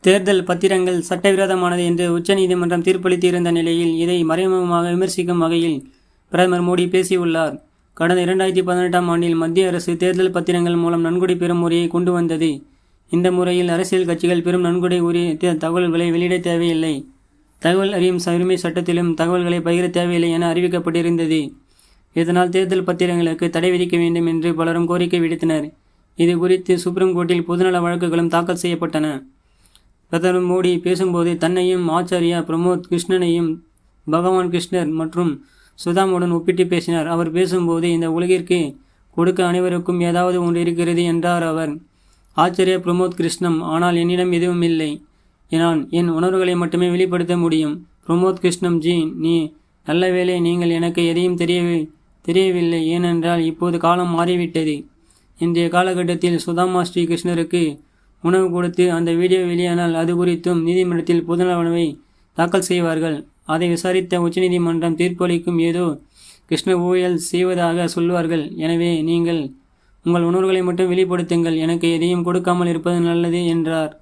தேர்தல் பத்திரங்கள் சட்டவிரோதமானது என்று உச்சநீதிமன்றம் தீர்ப்பளித்திருந்த நிலையில் இதை மறைமுகமாக விமர்சிக்கும் வகையில் பிரதமர் மோடி பேசியுள்ளார். கடந்த 2018ஆம் ஆண்டில் மத்திய அரசு தேர்தல் பத்திரங்கள் மூலம் நன்கொடை பெறும் முறையை கொண்டு வந்தது. இந்த முறையில் அரசியல் கட்சிகள் பெரும் நன்கொடை உரிய தகவல்களை வெளியிட தேவையில்லை. தகவல் அறியும் உரிமை சட்டத்திலும் தகவல்களை பகிர தேவையில்லை என அறிவிக்கப்பட்டிருந்தது. இதனால் தேர்தல் பத்திரங்களுக்கு தடை விதிக்க வேண்டும் என்று பலரும் கோரிக்கை விடுத்தனர். இது குறித்து சுப்ரீம் கோர்ட்டில் பொதுநல வழக்குகளும் தாக்கல் செய்யப்பட்டன. பிரதமர் மோடி பேசும்போது தன்னையும் ஆச்சாரியா பிரமோத் கிருஷ்ணனையும் பகவான் கிருஷ்ணர் மற்றும் சுதாமுடன் ஒப்பிட்டு பேசினார். அவர் பேசும்போது இந்த உலகிற்கு கொடுக்க அனைவருக்கும் ஏதாவது ஒன்று இருக்கிறது என்றார் அவர். ஆச்சாரியா பிரமோத் கிருஷ்ணம், ஆனால் என்னிடம் எதுவும் இல்லை. நான் என் உணர்வுகளை மட்டுமே வெளிப்படுத்த முடியும். பிரமோத் கிருஷ்ணம் ஜி, நீ நல்ல வேளை, நீங்கள் எனக்கு எதையும் தெரியவில்லை. ஏனென்றால் இப்போது காலம் மாறிவிட்டது. இன்றைய காலகட்டத்தில் சுதாமா ஸ்ரீ கிருஷ்ணருக்கு உணவு கொடுத்து அந்த வீடியோ வெளியானால் அது குறித்தும் நீதிமன்றத்தில் பொதுநல வழக்கை தாக்கல் செய்வார்கள். அதை விசாரித்த உச்சநீதிமன்றம் தீர்ப்பளிக்கும். ஏதோ கிருஷ்ண ஊழல் செய்வதாக சொல்வார்கள். எனவே நீங்கள் உங்கள் உணர்வுகளை மட்டும் வெளிப்படுத்துங்கள். எனக்கு எதையும் கொடுக்காமல் இருப்பது நல்லது என்றார்.